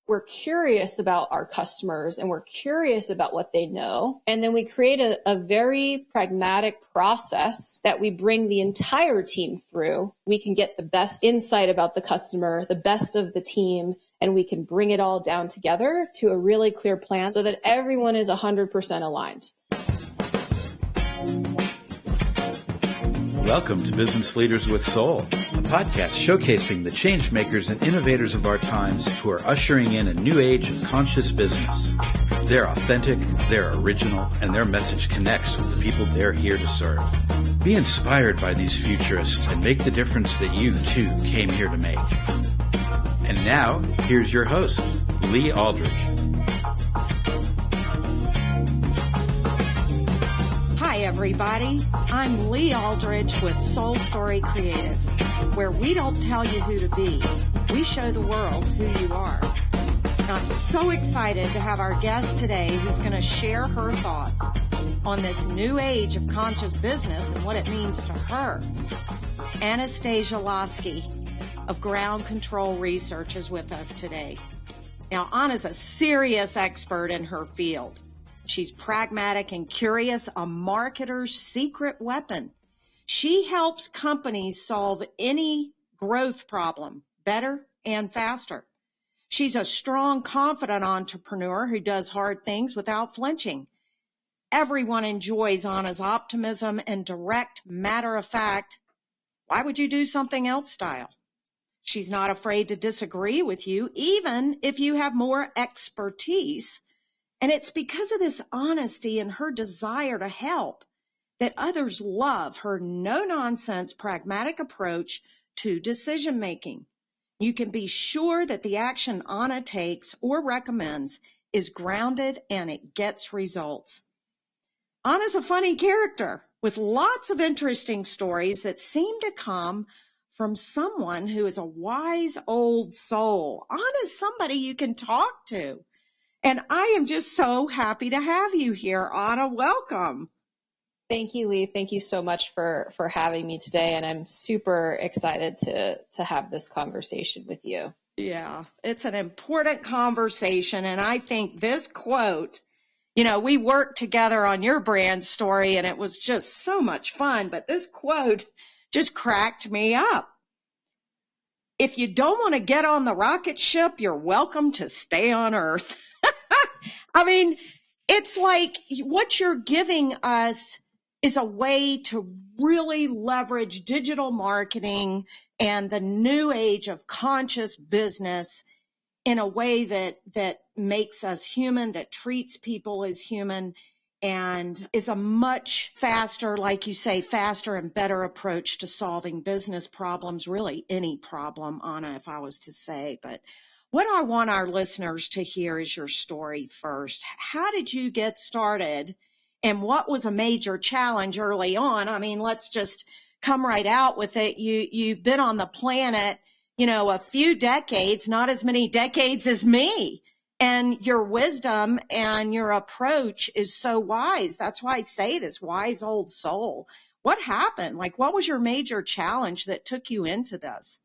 we're curious about our customers and we're curious about what they know. And then we create a very pragmatic process that we bring the entire team through. We can get the best insight about the customer, the best of the team, and we can bring it all down together to a really clear plan so that everyone is 100% aligned. Welcome to Business Leaders with Soul, a podcast showcasing the change makers and innovators of our times who are ushering in a new age of conscious business. They're authentic, they're original, and their message connects with the people they're here to serve. Be inspired by these futurists and make the difference that you, too, came here to make. And now, here's your host, Lee Aldridge. Hi, everybody. I'm Lee Aldridge with Soul Story Creative, where we don't tell you who to be. We show the world who you are. And I'm so excited to have our guest today who's going to share her thoughts on this new age of conscious business and what it means to her. Anastassia Laskey of Ground Control Research is with us today. Now, Anna's a serious expert in her field. She's pragmatic and curious, a marketer's secret weapon. She helps companies solve any growth problem better and faster. She's a strong, confident entrepreneur who does hard things without flinching. Everyone enjoys Anna's optimism and direct, matter-of-fact, why would you do something else style. She's not afraid to disagree with you, even if you have more expertise. And it's because of this honesty and her desire to help that others love her no-nonsense, pragmatic approach to decision-making. You can be sure that the action Anna takes or recommends is grounded and it gets results. Anna's a funny character with lots of interesting stories that seem to come from someone who is a wise old soul. Anna's somebody you can talk to. And I am just so happy to have you here, Anna. Welcome. Thank you, Lee. Thank you so much for having me today. And I'm super excited to have this conversation with you. Yeah, it's an important conversation. And I think this quote, we worked together on your brand story and it was just so much fun. But this quote just cracked me up. If you don't want to get on the rocket ship, you're welcome to stay on Earth. I mean, it's like what you're giving us is a way to really leverage digital marketing and the new age of conscious business in a way that makes us human, that treats people as human, and is a much faster, like you say, faster and better approach to solving business problems, really any problem, Anna, if I was to say. But what I want our listeners to hear is your story first. How did you get started and what was a major challenge early on? I mean, let's just come right out with it. You've been on the planet, a few decades, not as many decades as me. And your wisdom and your approach is so wise. That's why I say this wise old soul. What happened? What was your major challenge that took you into this?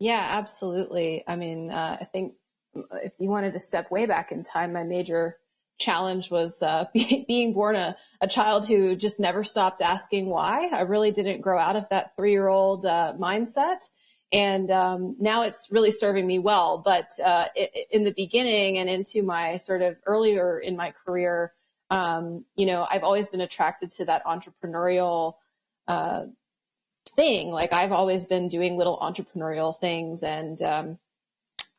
Yeah, absolutely. I mean, I think if you wanted to step way back in time, my major challenge was being born a child who just never stopped asking why. I really didn't grow out of that 3-year-old mindset. And now it's really serving me well. But in the beginning and into my sort of earlier in my career, I've always been attracted to that entrepreneurial thing. I've always been doing little entrepreneurial things. And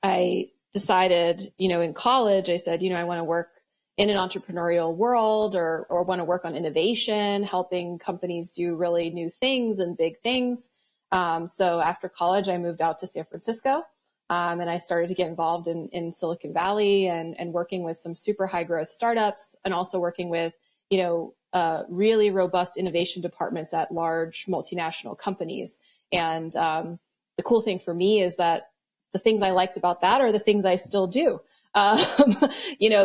I decided, in college, I said, I want to work in an entrepreneurial world or want to work on innovation, helping companies do really new things and big things. So after college, I moved out to San Francisco and I started to get involved in Silicon Valley and working with some super high growth startups and also working with, really robust innovation departments at large multinational companies. And the cool thing for me is that the things I liked about that are the things I still do.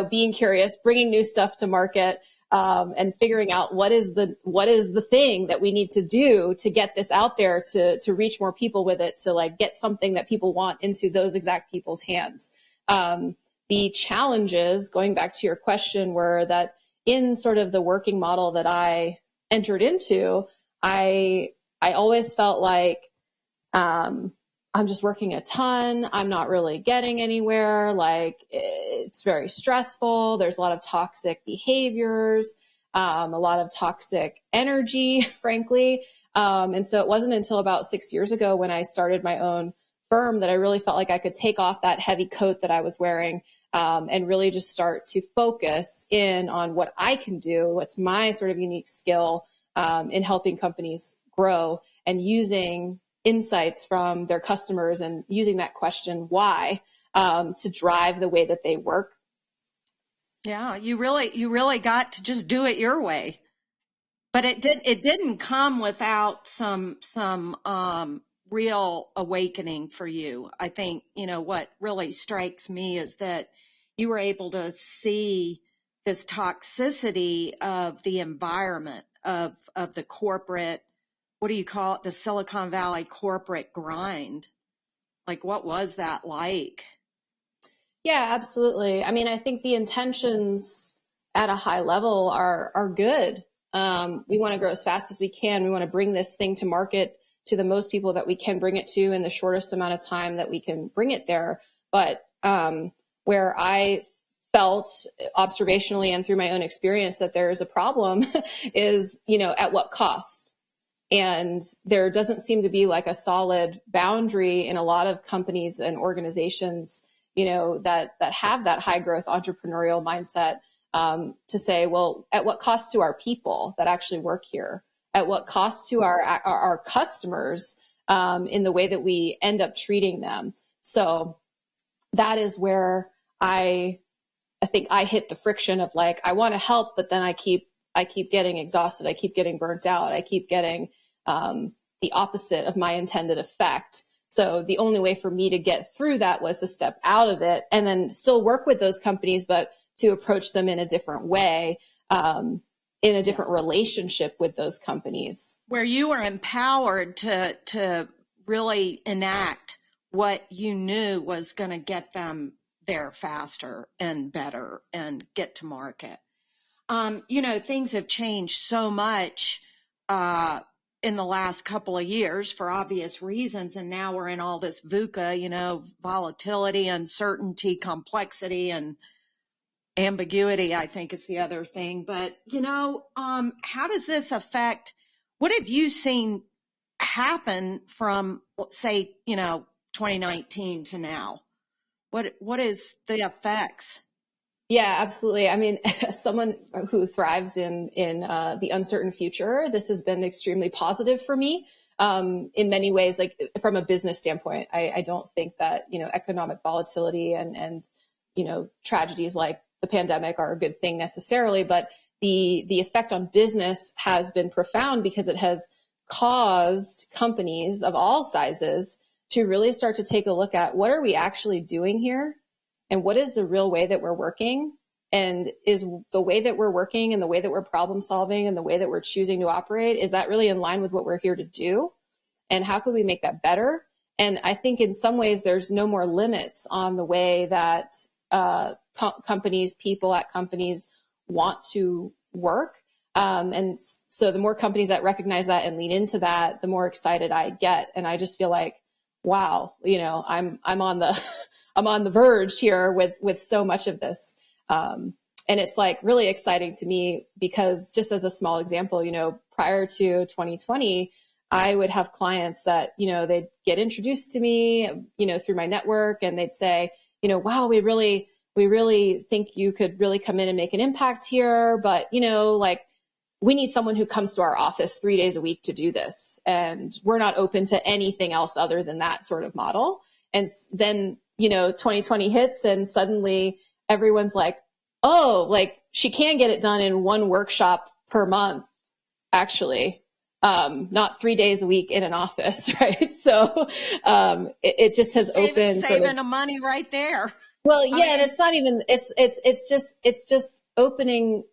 Being curious, bringing new stuff to market, and figuring out what is the thing that we need to do to get this out there, to reach more people with it, to get something that people want into those exact people's hands. The challenges, going back to your question, were that in sort of the working model that I entered into, I always felt like I'm just working a ton. I'm not really getting anywhere. Like, it's very stressful. There's a lot of toxic behaviors, a lot of toxic energy, frankly. And so it wasn't until about 6 years ago when I started my own firm that I really felt like I could take off that heavy coat that I was wearing, and really just start to focus in on what I can do, what's my sort of unique skill in helping companies grow, and using insights from their customers and using that question, why, to drive the way that they work. Yeah, you really got to just do it your way. But it didn't come without some real awakening for you. I think, what really strikes me is that you were able to see this toxicity of the environment of the corporate, what do you call it? The Silicon Valley corporate grind. Like, what was that like? Yeah, absolutely. I mean, I think the intentions at a high level are good. We want to grow as fast as we can. We want to bring this thing to market to the most people that we can bring it to in the shortest amount of time that we can bring it there. But where I felt observationally and through my own experience that there's a problem is, at what cost? And there doesn't seem to be like a solid boundary in a lot of companies and organizations, that have that high growth entrepreneurial mindset, to say, well, at what cost to our people that actually work here? At what cost to our customers, in the way that we end up treating them? So that is where I think I hit the friction of like, I want to help, but then I keep getting exhausted. I keep getting burnt out. I keep getting the opposite of my intended effect. So the only way for me to get through that was to step out of it and then still work with those companies, but to approach them in a different way, in a different relationship with those companies. Where you were empowered to really enact what you knew was going to get them there faster and better and get to market. Things have changed so much in the last couple of years for obvious reasons. And now we're in all this VUCA, volatility, uncertainty, complexity, and ambiguity, I think is the other thing. But, how does this affect, what have you seen happen from, say, 2019 to now? What is the effects? Yeah, absolutely. I mean, as someone who thrives in the uncertain future, this has been extremely positive for me. In many ways, like from a business standpoint, I don't think that, economic volatility and tragedies like the pandemic are a good thing necessarily, but the effect on business has been profound because it has caused companies of all sizes to really start to take a look at what are we actually doing here and what is the real way that we're working, and is the way that we're working and the way that we're problem solving and the way that we're choosing to operate, is that really in line with what we're here to do? And how can we make that better? And I think in some ways there's no more limits on the way that companies, people at companies want to work. And so the more companies that recognize that and lean into that, the more excited I get. And I just feel like, wow, I'm on the I'm on the verge here with so much of this. And it's like really exciting to me because, just as a small example, prior to 2020, I would have clients that, they'd get introduced to me, through my network, and they'd say, wow, we really think you could really come in and make an impact here. But, we need someone who comes to our office 3 days a week to do this. And we're not open to anything else other than that sort of model. And then, 2020 hits and suddenly everyone's like, oh, like she can get it done in one workshop per month, actually, not 3 days a week in an office, right? So it just has opened saving the money right there. Well, yeah, and it's not even, it's just opening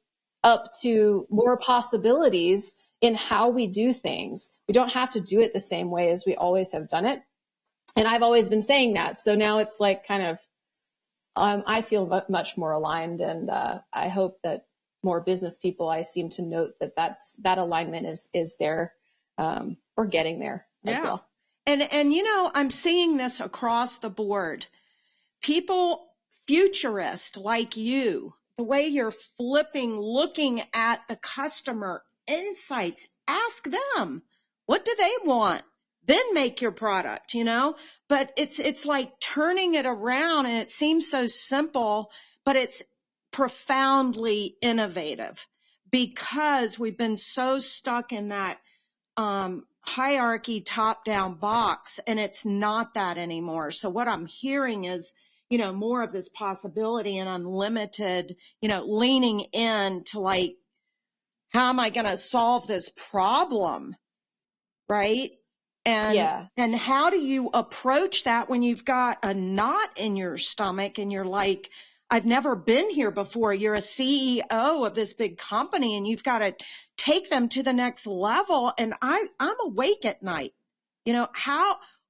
up to more possibilities in how we do things. We don't have to do it the same way as we always have done it. And I've always been saying that. So now it's like kind of I feel much more aligned, and I hope that more business people, I seem to note that alignment is there, or getting there as well. And I'm seeing this across the board. People, futurists like you, the way you're looking at the customer insights, ask them, what do they want? Then make your product, but it's like turning it around, and it seems so simple, but it's profoundly innovative because we've been so stuck in that hierarchy top-down box, and it's not that anymore. So what I'm hearing is, more of this possibility and unlimited, leaning in to like, how am I going to solve this problem? Right. And how do you approach that when you've got a knot in your stomach and you're like, I've never been here before. You're a CEO of this big company and you've got to take them to the next level. And I'm awake at night.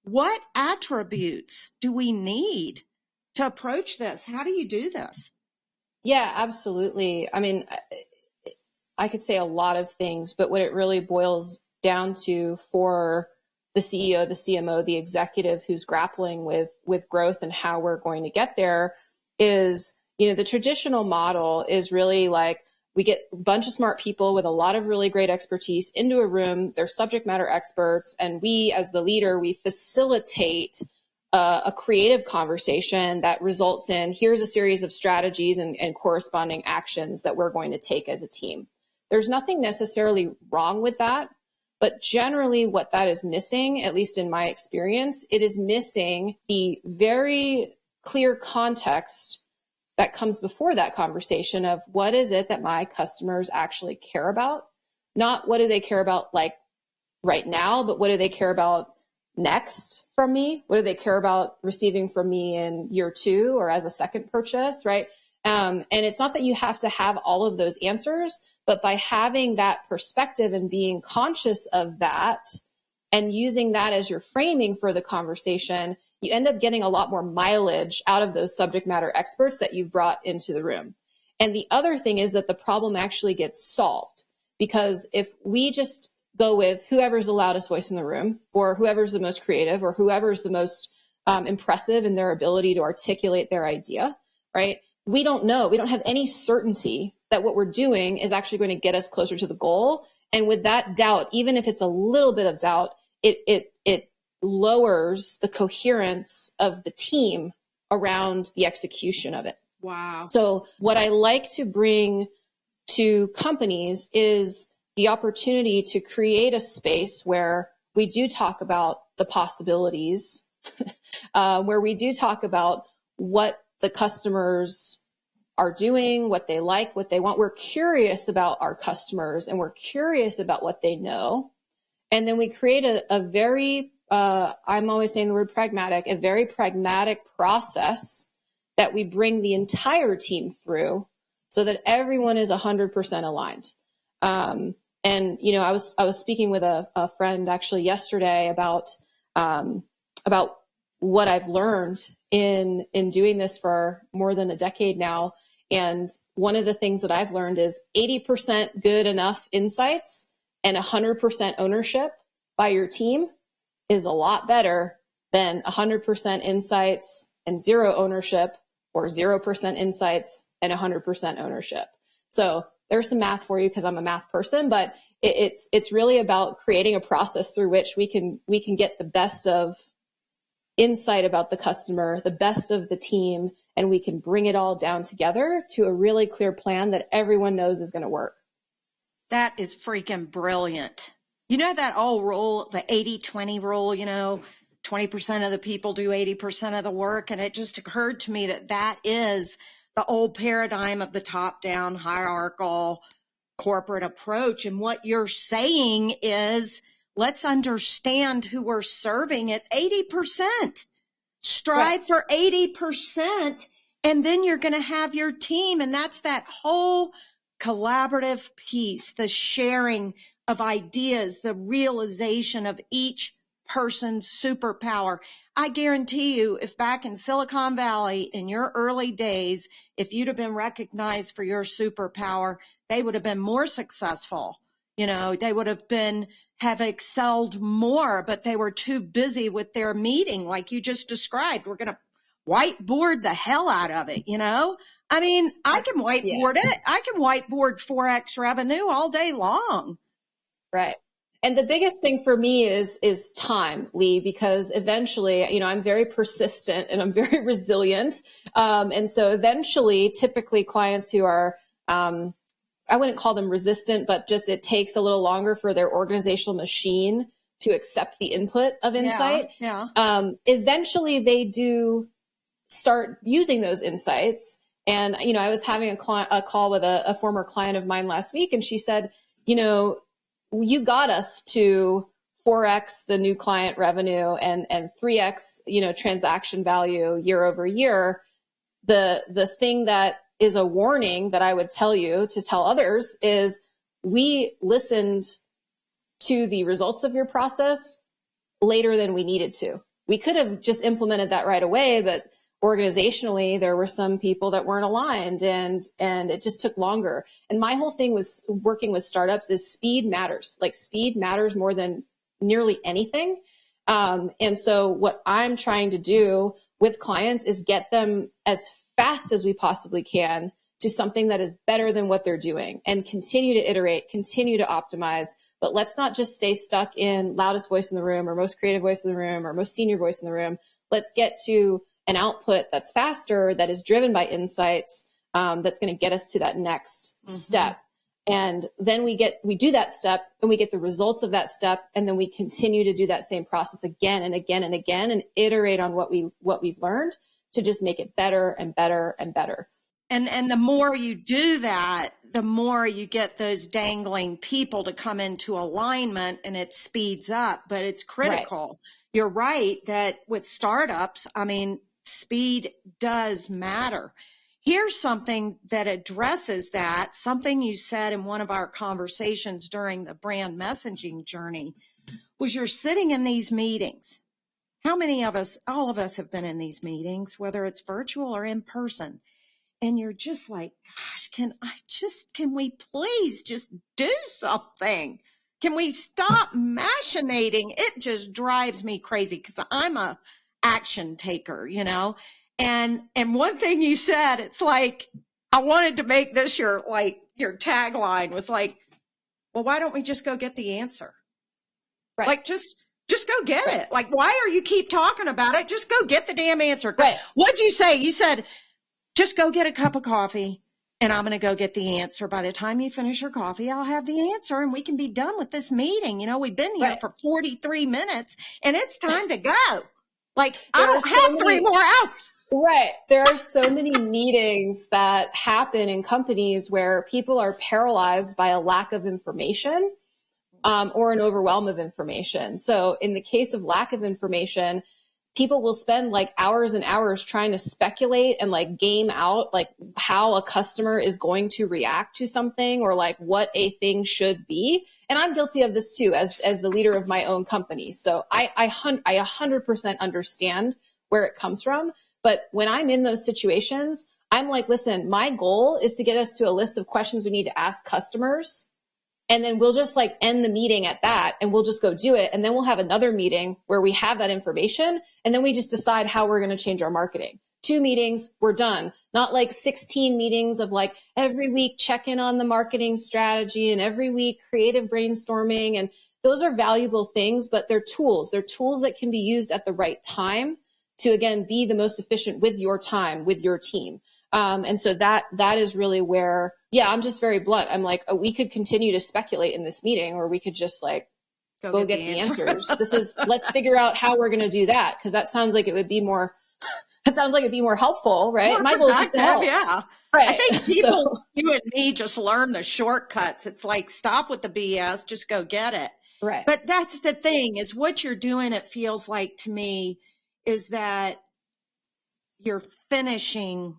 What attributes do we need to approach this? How do you do this? Yeah, absolutely. I mean, I could say a lot of things, but what it really boils down to for the CEO, the CMO, the executive who's grappling with growth and how we're going to get there is, the traditional model is really like, we get a bunch of smart people with a lot of really great expertise into a room, they're subject matter experts, and we, as the leader, we facilitate a creative conversation that results in, here's a series of strategies and corresponding actions that we're going to take as a team. There's nothing necessarily wrong with that, but generally what that is missing, at least in my experience, it is missing the very clear context that comes before that conversation of what is it that my customers actually care about? Not what do they care about like right now, but what do they care about next from me? What do they care about receiving from me in year 2 or as a second purchase, right? And it's not that you have to have all of those answers, but by having that perspective and being conscious of that and using that as your framing for the conversation, you end up getting a lot more mileage out of those subject matter experts that you've brought into the room. And the other thing is that the problem actually gets solved, because if we just go with whoever's the loudest voice in the room, or whoever's the most creative, or whoever's the most impressive in their ability to articulate their idea, right? We don't know. We don't have any certainty that what we're doing is actually going to get us closer to the goal. And with that doubt, even if it's a little bit of doubt, it lowers the coherence of the team around the execution of it. Wow. So what I like to bring to companies is the opportunity to create a space where we do talk about the possibilities, where we do talk about what the customers are doing, what they like, what they want. We're curious about our customers and we're curious about what they know. And then we create a very, I'm always saying the word pragmatic, a very pragmatic process that we bring the entire team through so that everyone is 100% aligned. And, I was speaking with a friend actually yesterday about what I've learned in doing this for more than a decade now. And one of the things that I've learned is 80% good enough insights and 100% ownership by your team is a lot better than 100% insights and zero ownership, or 0% insights and 100% ownership. So there's some math for you because I'm a math person, but it's really about creating a process through which we can get the best of insight about the customer, the best of the team, and we can bring it all down together to a really clear plan that everyone knows is going to work. That is freaking brilliant. That old rule, the 80-20 rule, 20% of the people do 80% of the work. And it just occurred to me that is the old paradigm of the top-down hierarchical corporate approach. And what you're saying is, let's understand who we're serving at 80%. Strive for 80%, and then you're going to have your team. And that's that whole collaborative piece, the sharing of ideas, the realization of each person's superpower. I guarantee you, if back in Silicon Valley in your early days, if you'd have been recognized for your superpower, they would have been more successful. They would have excelled more, but they were too busy with their meeting, like you just described. We're going to whiteboard the hell out of it, I mean, I can whiteboard it. I can whiteboard Forex revenue all day long. Right. And the biggest thing for me is time, Lee, because eventually, I'm very persistent and I'm very resilient. And so eventually, typically clients who are, I wouldn't call them resistant, but just it takes a little longer for their organizational machine to accept the input of insight. Yeah. Eventually, they do start using those insights. And, I was having a call with a former client of mine last week, and she said, you got us to 4x the new client revenue and 3x, transaction value year over year. The thing that is a warning that I would tell you to tell others is we listened to the results of your process later than we needed to. We could have just implemented that right away, but organizationally, there were some people that weren't aligned and it just took longer. And my whole thing with working with startups is speed matters. Like speed matters more than nearly anything. And so what I'm trying to do with clients is get them as fast as we possibly can to something that is better than what they're doing and continue to iterate, continue to optimize. But let's not just stay stuck in loudest voice in the room or most creative voice in the room or most senior voice in the room. Let's get to an output that's faster, that is driven by insights, that's going to get us to that next step. And then we do that step and we get the results of that step. And then we continue to do that same process again and again and again and iterate on what we've learned to just make it better and better and better. And the more you do that, the more you get those dangling people to come into alignment and it speeds up, but it's critical. Right. You're right that with startups, I mean, speed does matter. Here's something that addresses that, something you said in one of our conversations during the brand messaging journey, was you're sitting in these meetings. How many of us, all of us have been in these meetings, whether it's virtual or in person, and you're just like, gosh, can we please just do something? Can we stop machinating? It just drives me crazy because I'm a action taker, and one thing you said, it's like, I wanted to make this your tagline was like, well, why don't we just go get the answer? Right. Like, just go get it. Like, why are you keep talking about it? Just go get the damn answer. Right. What'd you say? You said, just go get a cup of coffee and I'm going to go get the answer. By the time you finish your coffee, I'll have the answer and we can be done with this meeting. We've been here for 43 minutes and it's time to go. Like, I don't have 3 more hours. Right. There are so many meetings that happen in companies where people are paralyzed by a lack of information or an overwhelm of information. So in the case of lack of information, people will spend like hours and hours trying to speculate and like game out like how a customer is going to react to something or like what a thing should be. And I'm guilty of this too, as the leader of my own company. So I 100% understand where it comes from. But when I'm in those situations, I'm like, listen, my goal is to get us to a list of questions we need to ask customers. And then we'll just like end the meeting at that and we'll just go do it. And then we'll have another meeting where we have that information. And then we just decide how we're going to change our marketing. 2 meetings, we're done. Not like 16 meetings of like every week check in on the marketing strategy and every week creative brainstorming. And those are valuable things, but they're tools. They're tools that can be used at the right time to, again, be the most efficient with your time, with your team. And so that is really where, I'm just very blunt. I'm like, we could continue to speculate in this meeting, or we could just like go get the answers. Let's figure out how we're going to do that. Cause that sounds like it would be more, helpful, right? More my goal is just to help. Yeah. Right. I think people, you and me, just learn the shortcuts. It's like, stop with the BS, just go get it. Right. But that's the thing, is what you're doing, it feels like to me, is that you're finishing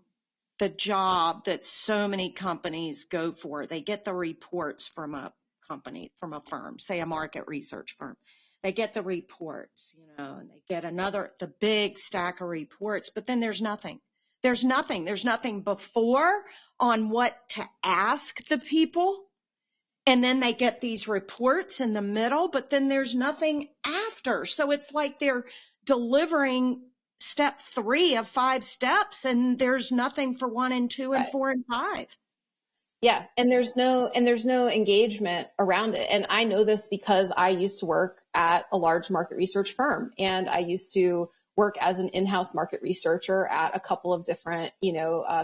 the job that so many companies go for. They get the reports from a company, from a firm, say a market research firm. they get the reports, and they get the big stack of reports, but then there's nothing. There's nothing before on what to ask the people. And then they get these reports in the middle, but then there's nothing after. So it's like they're delivering step 3 of 5 steps, and there's nothing for 1 and 2 and 4 and 5. Yeah. And there's no engagement around it. And I know this because I used to work at a large market research firm, and I used to work as an in-house market researcher at a couple of different,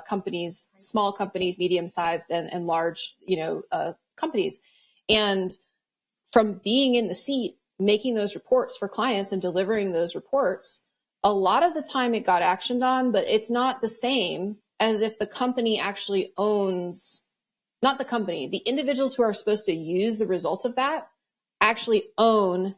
companies, small companies, medium-sized and large, companies. And from being in the seat, making those reports for clients and delivering those reports, a lot of the time it got actioned on, but it's not the same as if the company actually owns, not the company, the individuals who are supposed to use the results of that actually own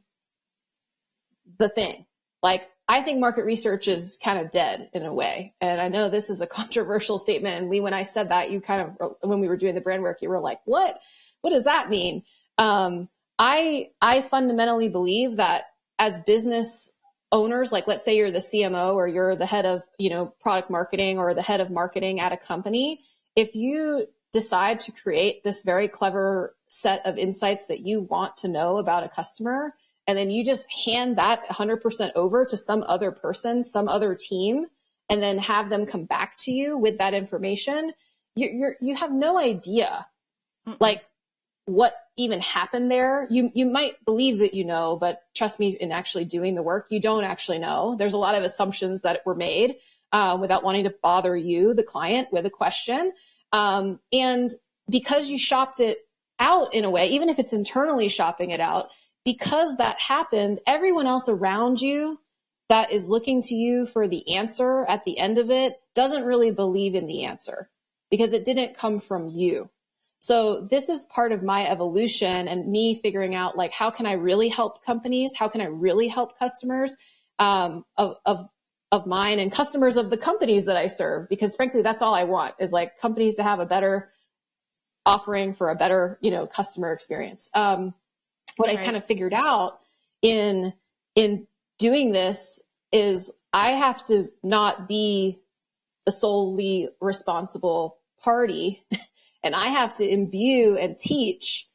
the thing. Like, I think market research is kind of dead in a way. And I know this is a controversial statement. And Lee, when I said that, you kind of, when we were doing the brand work, you were like, what does that mean? I fundamentally believe that as business owners, like let's say you're the CMO or you're the head of, product marketing or the head of marketing at a company, if you decide to create this very clever set of insights that you want to know about a customer, and then you just hand that 100% over to some other person, some other team, and then have them come back to you with that information, you have no idea, like, what even happened there. You might believe that you know, but trust me, in actually doing the work, you don't actually know. There's a lot of assumptions that were made without wanting to bother you, the client, with a question. And because you shopped it out in a way, even if it's internally shopping it out, because that happened, everyone else around you that is looking to you for the answer at the end of it doesn't really believe in the answer because it didn't come from you. So this is part of my evolution and me figuring out, like, how can I really help companies? How can I really help customers of mine and customers of the companies that I serve? Because frankly, that's all I want, is like companies to have a better offering for a better, customer experience. What I kind of figured out in doing this is I have to not be the solely responsible party, and I have to imbue and teach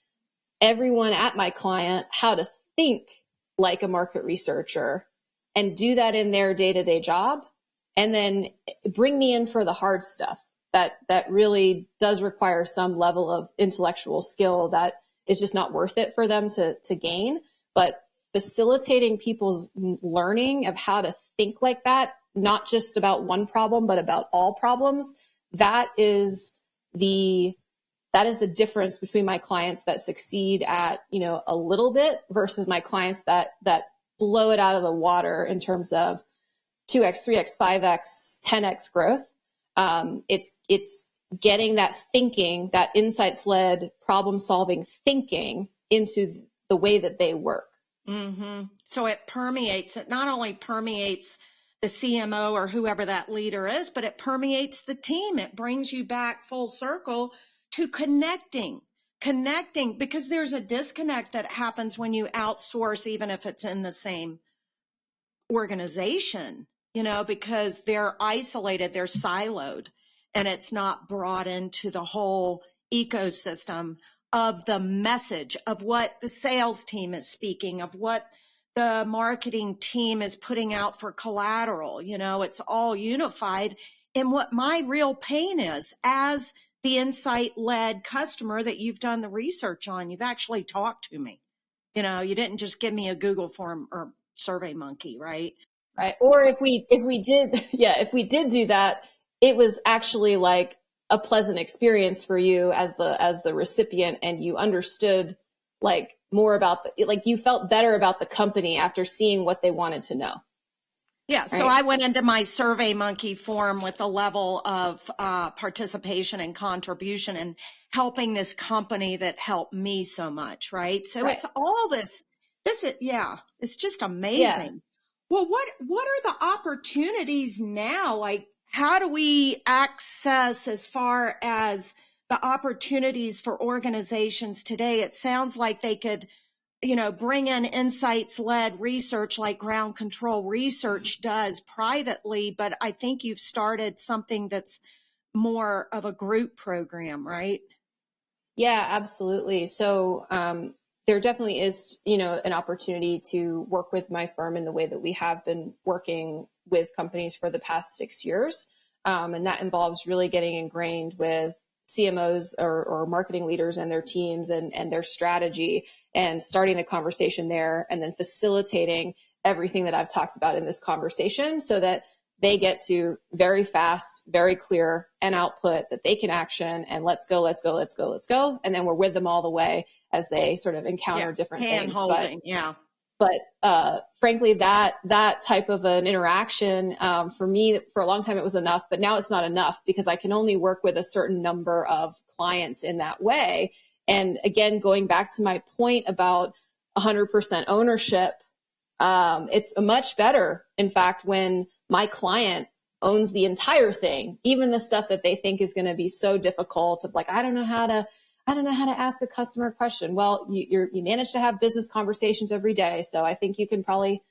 everyone at my client how to think like a market researcher and do that in their day-to-day job, and then bring me in for the hard stuff that really does require some level of intellectual skill that is just not worth it for them to gain. But facilitating people's learning of how to think like that, not just about one problem, but about all problems, that is the difference between my clients that succeed at, a little bit versus my clients that blow it out of the water in terms of 2x, 3x, 5x, 10x growth. It's getting that thinking, that insights-led problem-solving thinking into the way that they work. Mm-hmm. So it not only permeates the CMO or whoever that leader is, but it permeates the team. It brings you back full circle to connecting, because there's a disconnect that happens when you outsource, even if it's in the same organization, because they're isolated, they're siloed, and it's not brought into the whole ecosystem of the message of what the sales team is speaking, of what the marketing team is putting out for collateral. It's all unified. And what my real pain is, as the insight-led customer that you've done the research on, you've actually talked to me. You didn't just give me a Google form or Survey Monkey, right? Right. Or if we did do that, it was actually like a pleasant experience for you as the recipient, and you understood like more about you felt better about the company after seeing what they wanted to know. Yeah. So I went into my Survey Monkey form with a level of participation and contribution and helping this company that helped me so much. Right. So it's all this is, it's just amazing. Yeah. Well, what are the opportunities now? Like, how do we access as far as the opportunities for organizations today? It sounds like they could bring in insights-led research like Ground Control Research does privately, but I think you've started something that's more of a group program, right? Yeah, absolutely. So there definitely is, an opportunity to work with my firm in the way that we have been working with companies for the past 6 years. And that involves really getting ingrained with CMOs or marketing leaders and their teams and their strategy, and starting the conversation there, and then facilitating everything that I've talked about in this conversation so that they get to very fast, very clear an output that they can action, and let's go. And then we're with them all the way as they sort of encounter different things. Hand holding, yeah. But frankly, that type of an interaction, for me, for a long time, it was enough, but now it's not enough because I can only work with a certain number of clients in that way. And again, going back to my point about 100% ownership, it's much better, in fact, when my client owns the entire thing, even the stuff that they think is going to be so difficult of like, I don't know how to ask a customer a question. Well, you manage to have business conversations every day. So I think you can probably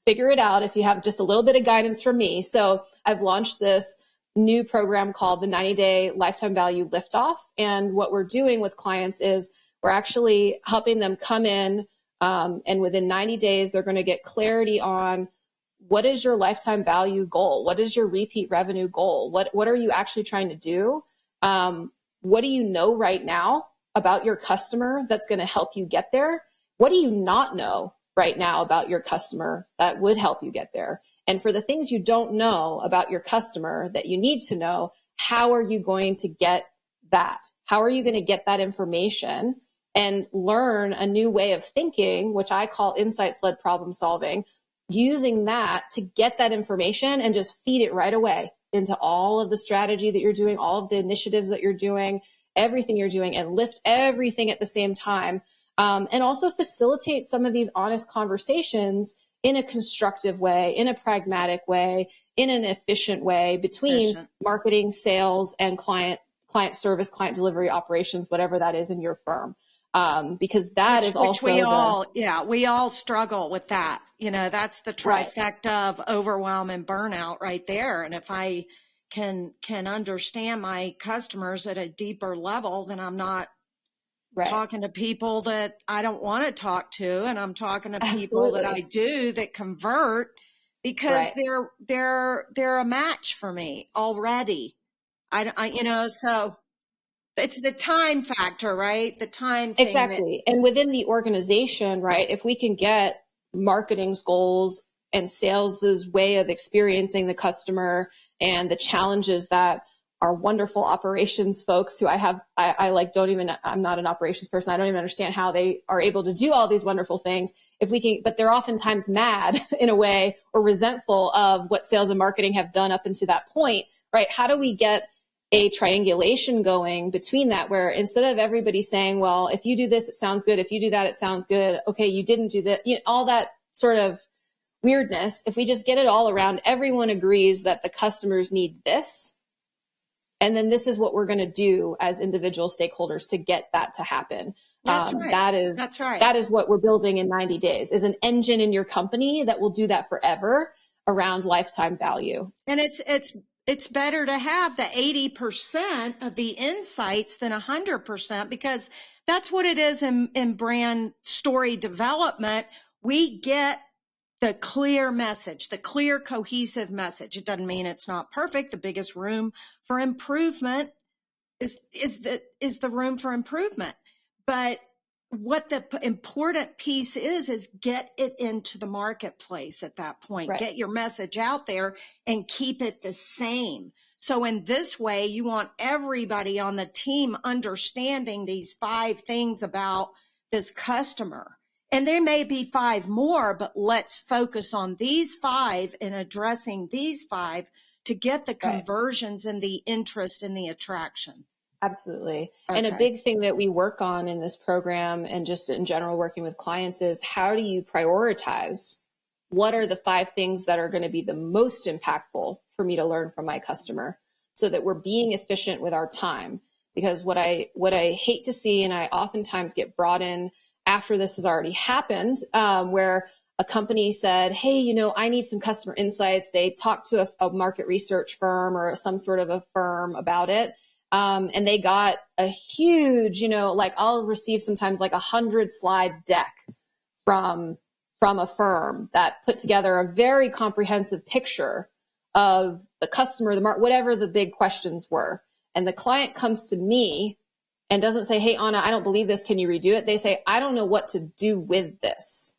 figure it out if you have just a little bit of guidance from me. So I've launched this new program called the 90-Day Lifetime Value Liftoff. And what we're doing with clients is we're actually helping them come in, and within 90 days, they're going to get clarity on what is your lifetime value goal? What is your repeat revenue goal? What are you actually trying to do? What do you know right now about your customer that's going to help you get there? What do you not know right now about your customer that would help you get there? And for the things you don't know about your customer that you need to know, how are you going to get that? How are you going to get that information and learn a new way of thinking, which I call insights-led problem solving, using that to get that information and just feed it right away into all of the strategy that you're doing, all of the initiatives that you're doing, everything you're doing, and lift everything at the same time. And also facilitate some of these honest conversations in a constructive way, in a pragmatic way, in an efficient way between marketing, sales, and client service, client delivery, operations, whatever that is in your firm. Because that is also we all struggle with that. That's the trifecta of overwhelm and burnout right there. And if I can understand my customers at a deeper level, then I'm not talking to people that I don't want to talk to, and I'm talking to people that I do that convert because they're a match for me already. So it's the time factor, right? The time thing. Exactly. And within the organization, right, if we can get marketing's goals and sales's way of experiencing the customer and the challenges that our wonderful operations folks who I'm not an operations person. I don't even understand how they are able to do all these wonderful things. But they're oftentimes mad in a way or resentful of what sales and marketing have done up until that point, right? How do we get a triangulation going between that, where instead of everybody saying, well, if you do this, it sounds good. If you do that, it sounds good. Okay, you didn't do that. All that sort of weirdness. If we just get it all around, everyone agrees that the customers need this. And then this is what we're going to do as individual stakeholders to get that to happen. That's right. That's right. That is what we're building in 90 days, is an engine in your company that will do that forever around lifetime value. And it's better to have the 80% of the insights than 100%, because that's what it is in brand story development. We get the clear message, the clear cohesive message. It doesn't mean it's not perfect. The biggest room for improvement is the room for improvement. But what the important piece is get it into the marketplace at that point. Right. Get your message out there and keep it the same. So in this way, you want everybody on the team understanding these 5 things about this customer. And there may be 5 more, but let's focus on these 5 and addressing these 5 to get the conversions and the interest and the attraction. Absolutely. Okay. And a big thing that we work on in this program and just in general working with clients is, how do you prioritize? What are the 5 things that are going to be the most impactful for me to learn from my customer, so that we're being efficient with our time? Because what I hate to see, and I oftentimes get brought in after this has already happened, where a company said, hey, you know, I need some customer insights. They talked to a market research firm or some sort of a firm about it. And they got a huge, you know, like I'll receive sometimes like 100-slide deck from a firm that put together a very comprehensive picture of the customer, the market, whatever the big questions were. And the client comes to me and doesn't say, hey, Anna, I don't believe this. Can you redo it? They say, I don't know what to do with this.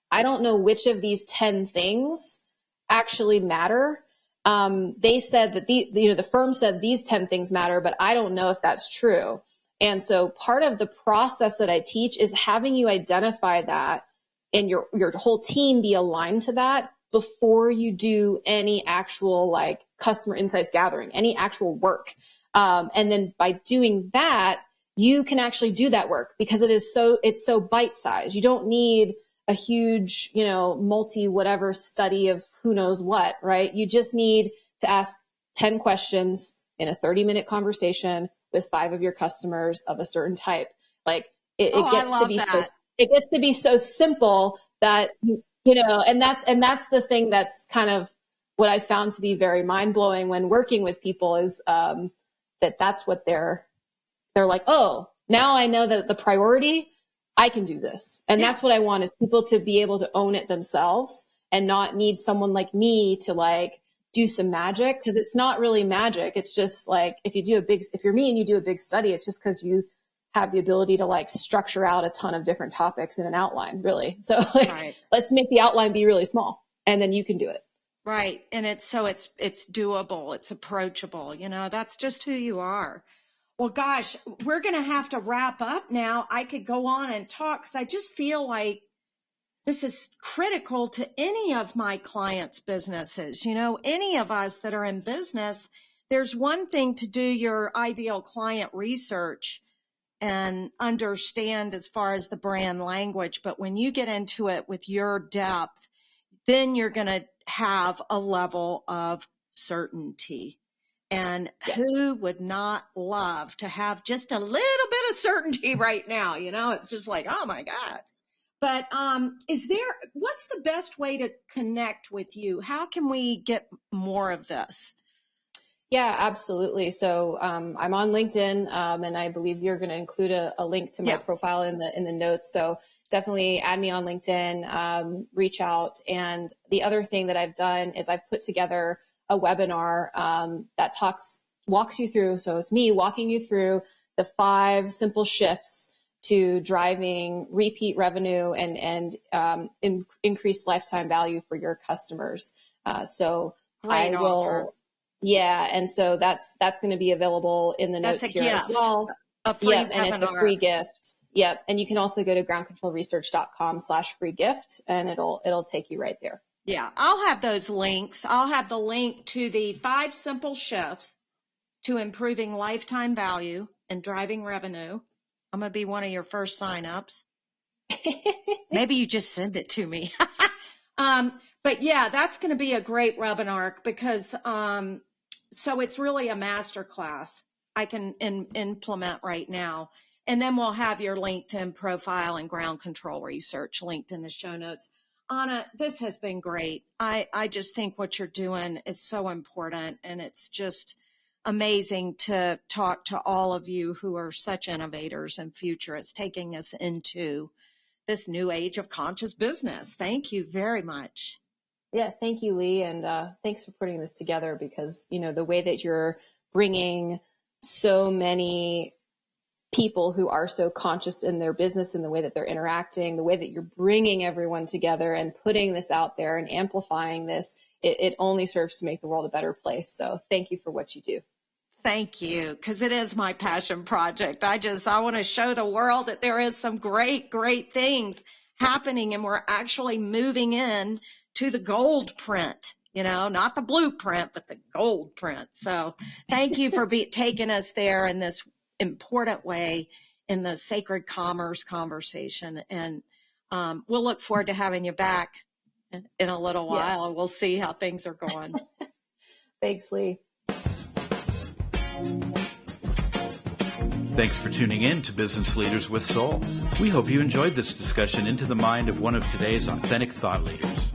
I don't know which of these 10 things actually matter. They said that the firm said these 10 things matter, but I don't know if that's true. And so part of the process that I teach is having you identify that and your whole team be aligned to that before you do any actual like customer insights gathering, any actual work. And then by doing that, you can actually do that work because it's so bite-sized. You don't need a huge, you know, multi-whatever study of who knows what, right? You just need to ask 10 questions in a 30-minute conversation with 5 of your customers of a certain type. Like it gets to be so simple that, you know, and that's the thing that's kind of what I found to be very mind-blowing when working with people is that's what they're like, oh, now I know that the priority, I can do this. And that's what I want is people to be able to own it themselves and not need someone like me to like do some magic, because it's not really magic. It's just like if you're me and you do a big study, it's just because you have the ability to like structure out a ton of different topics in an outline, really. So like, let's make the outline be really small and then you can do it. Right. And it's doable. It's approachable. You know, that's just who you are. Well, gosh, we're going to have to wrap up now. I could go on and talk because I just feel like this is critical to any of my clients' businesses. You know, any of us that are in business, there's one thing to do your ideal client research and understand as far as the brand language. But when you get into it with your depth, then you're going to have a level of certainty. And who would not love to have just a little bit of certainty right now? You know, it's just like, oh my God. But what's the best way to connect with you? How can we get more of this? Yeah, absolutely. So I'm on LinkedIn, and I believe you're going to include a link to my profile in the notes. So definitely add me on LinkedIn, reach out. And the other thing that I've done is I've put together a webinar that walks you through. So it's me walking you through the 5 simple shifts to driving repeat revenue and increased lifetime value for your customers. So great I will, offer. And so that's going to be available in the notes here as well. A free and it's a free gift. Yep. And you can also go to groundcontrolresearch.com/free gift and it'll take you right there. Yeah, I'll have those links. I'll have the link to the 5 simple shifts to improving lifetime value and driving revenue. I'm going to be one of your first signups. Maybe you just send it to me. But yeah, that's going to be a great webinar because so it's really a master class I can implement right now. And then we'll have your LinkedIn profile and ground control research linked in the show notes. Anna, this has been great. I just think what you're doing is so important, and it's just amazing to talk to all of you who are such innovators and futurists, taking us into this new age of conscious business. Thank you very much. Yeah, thank you, Lee, and thanks for putting this together because, you know, the way that you're bringing so many people who are so conscious in their business and the way that they're interacting, the way that you're bringing everyone together and putting this out there and amplifying this, it only serves to make the world a better place. So thank you for what you do. Thank you, because it is my passion project. I want to show the world that there is some great, great things happening, and we're actually moving in to the gold print, you know, not the blueprint, but the gold print. So thank you for taking us there in this important way in the sacred commerce conversation. And we'll look forward to having you back in a little while. Yes. And we'll see how things are going. Thanks, Lee. Thanks for tuning in to Business Leaders with Soul. We hope you enjoyed this discussion into the mind of one of today's authentic thought leaders.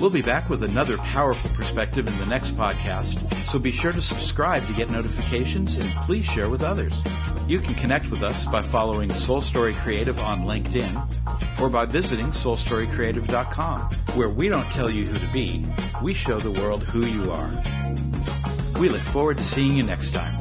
We'll be back with another powerful perspective in the next podcast, so be sure to subscribe to get notifications and please share with others. You can connect with us by following Soul Story Creative on LinkedIn or by visiting soulstorycreative.com, where we don't tell you who to be, we show the world who you are. We look forward to seeing you next time.